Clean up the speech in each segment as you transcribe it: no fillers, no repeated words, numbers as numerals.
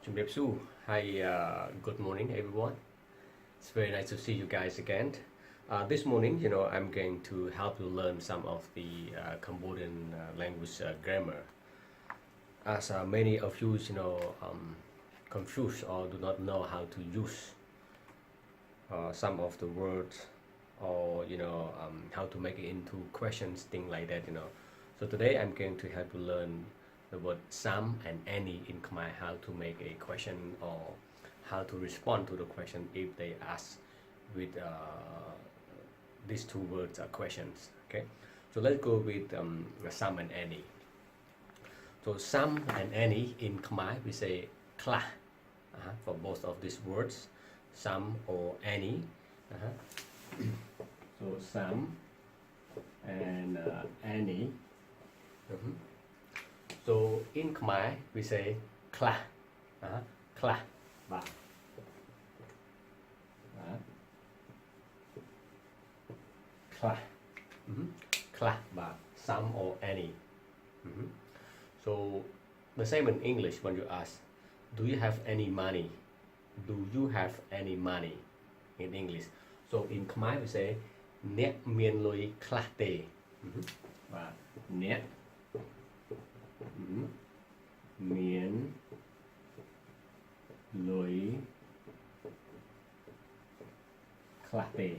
Hi, good morning, everyone. It's very nice to see you guys again. This morning, I'm going to help you learn some of the Cambodian language grammar. As many of you, confused or do not know how to use some of the words, or how to make it into questions, things like that. So today I'm going to help you learn the word some and any in Khmer, how to make a question or how to respond to the question if they ask with these two words are questions. Okay, so let's go with some and any. So some and any in Khmer we say klah for both of these words, some or any. So some and any. So in Khmer we say klah, klah, ba, klah, klah, ba, some or any. So the same in English when you ask, do you have any money? Do you have any money? In English. So in Khmer we say net mien lui klah te. Net mien lui klah te.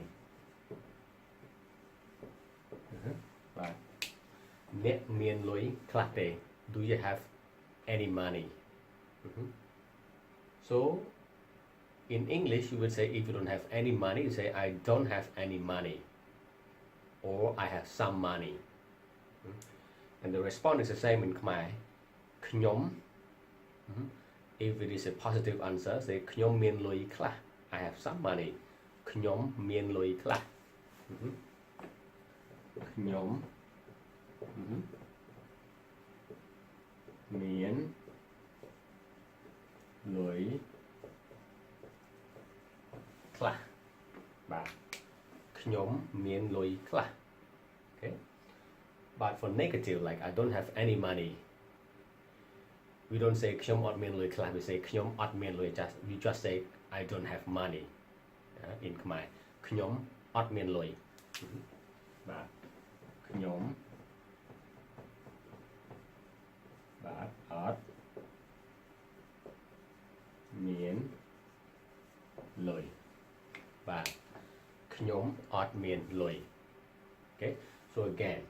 Net mien lui klah te. Do you have any money? So in English you would say, if you don't have any money, you say I don't have any money, or I have some money. And the response is the same in Khmer. Knyom. If it is a positive answer, say knyom mien lui klah. I have some money. Knyom mien lui klah. Knyom mien lui klah. Ba. Knyom mien lui klah. Okay. But for negative, like I don't have any money, we don't say knyom ot mien lui klah. We say knyom ot mien lui. We just say I don't have money. In Khmer, knyom ot mien lui. Ba. Knyom ba ot mien lui. Ba. Knyom ot mien lui. Okay. So again,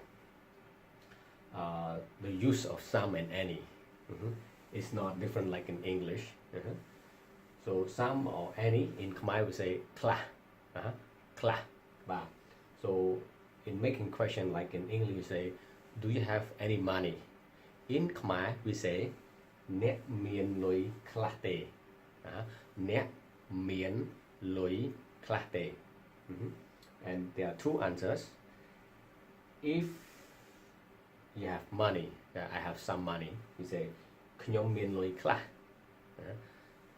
the use of some and any is not different like in English. So some or any in Khmer we say klah, klah, ba. So in making question like in English we say, do you have any money? In Khmer we say net mien lui klah te. Net mien lui klah te. And there are two answers. If you have money, I have some money, you say knyom mien lui klah.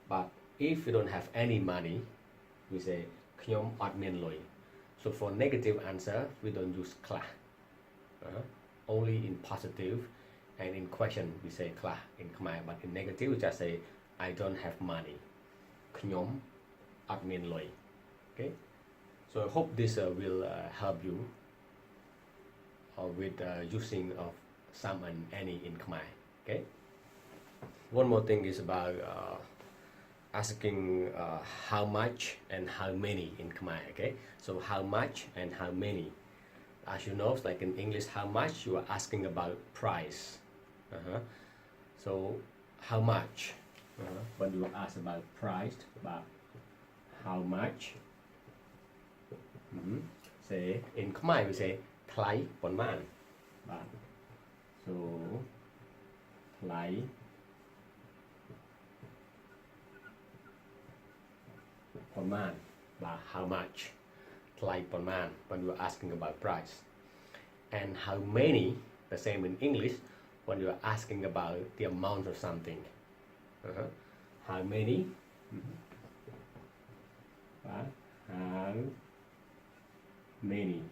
But if you don't have any money, we say knyom ot mien lui. So for negative answer, we don't use klah. Only in positive, and in question we say klah in Khmer. But in negative we just say I don't have money. Knyom ot mien lui. Okay. So I hope this will help you with using of some and any in Khmer. Okay. One more thing is about asking how much and how many in Khmer. Okay. So how much and how many. As you know, it's like in English, how much you are asking about price. So how much when you ask about price, about how much. Say in Khmer we say Thlai pon man. So Thlai pon man. How much? Thlai pon man when you are asking about price. And how many, the same in English when you are asking about the amount of something. How many? How many?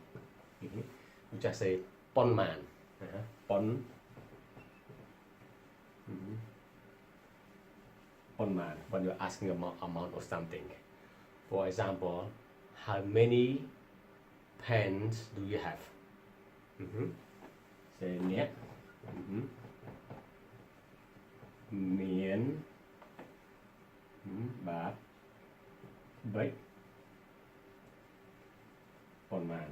You just say pon man. Pon Ponman, when you're asking amount of something. For example, how many pens do you have? Say net. Miền bạc bích Ponman.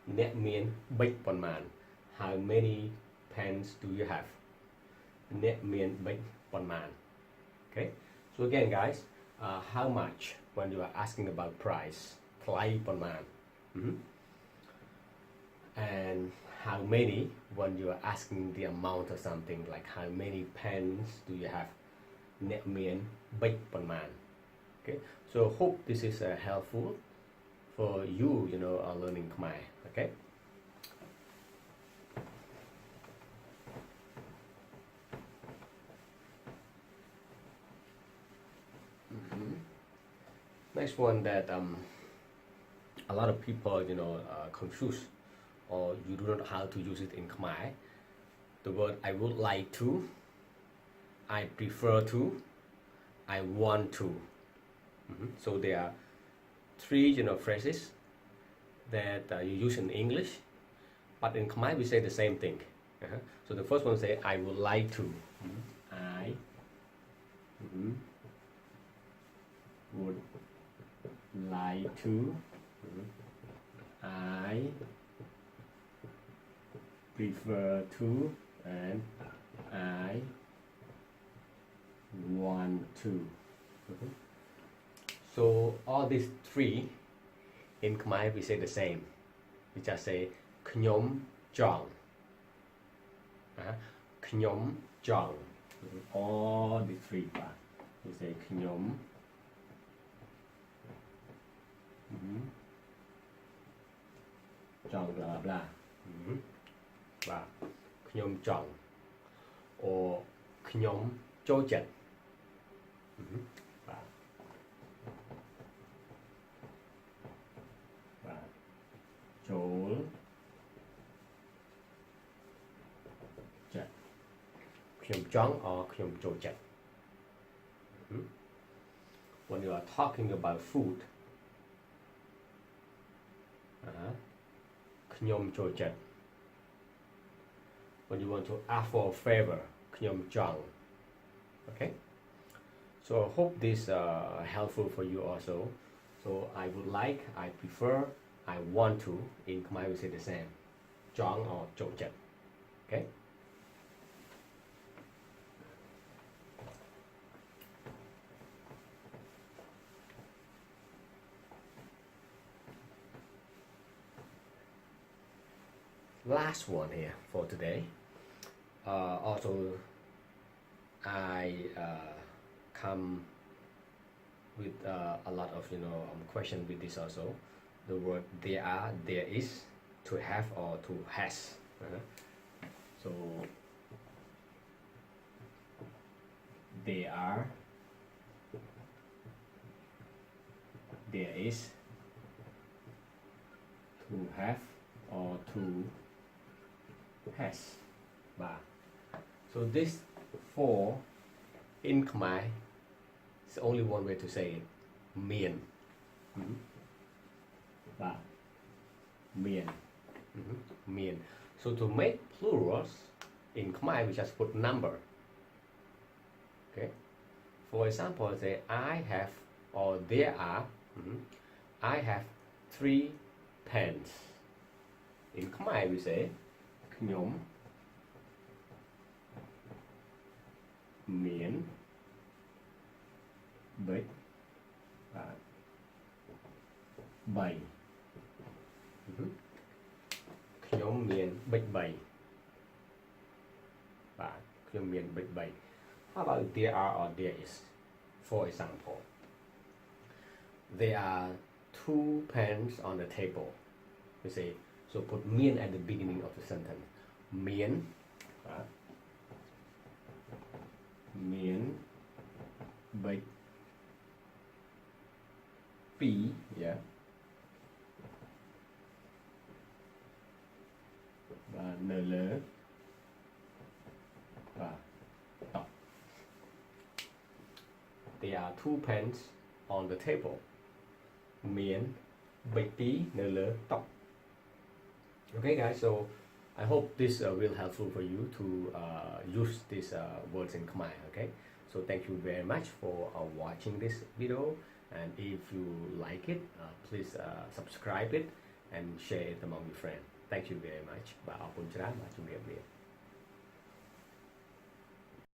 Net miền bích Ponman. How many pens do you have? Net miền bích Ponman. Okay, so again guys, how much when you are asking about price, Play Ponman. And how many when you are asking the amount of something, like how many pens do you have? Net miền bích Ponman. Okay, so hope this is helpful for you, learning Khmer. Okay. Next one that a lot of people confuse, or you do not know how to use it in Khmer. The word I would like to, I prefer to, I want to. So there are three phrases that you use in English, but in Khmer we say the same thing. So the first one say I would like to. I would like to. I prefer to, and I want to. So all these three in Khmer we say the same. We just say Khnyom Jong. Khnyom Jong. All the three parts. We say Khnyom. Jong blah blah. Và Khnyom Jong or Khnyom Jojet. Và Chol Jet. Khnyom Jong or Khnyom Jojet. When you are talking about food, Khnyom Jojet. When you want to ask for a favor, Khnyom Jong. Okay, so I hope this helpful for you also. So I would like, I prefer, I want to. In Khmer we say the same, Jong or Jojet. Okay. Last one here for today. Also, I come with a lot of question with this also. The word there are, there is, to have or to has. So there are, there is, to have or to has. So this four in Khmer is only one way to say it. Mien. Mien. Mien. So to make plurals in Khmer we just put number. Okay. For example, say I have or there are. I have 3 pens. In Khmer we say Khnyom miền bích bảy. Khnyom miền bích bảy. Khnyom miền bích bảy. How about there are or there is? For example, there are 2 pens on the table. We say, so put miền at the beginning of the sentence. Miền, miền bích pi, yeah. Và nl there are 2 pens on the table មានប៊ិចពីរនៅលើតុ Okay guys, so I hope this will helpful for you to use these words in Khmer. Okay, so thank you very much for watching this video, and if you like it, please subscribe it and share it among your friends. Thank you very much. បាទអរគុណច្រើនបាទជំរាបលា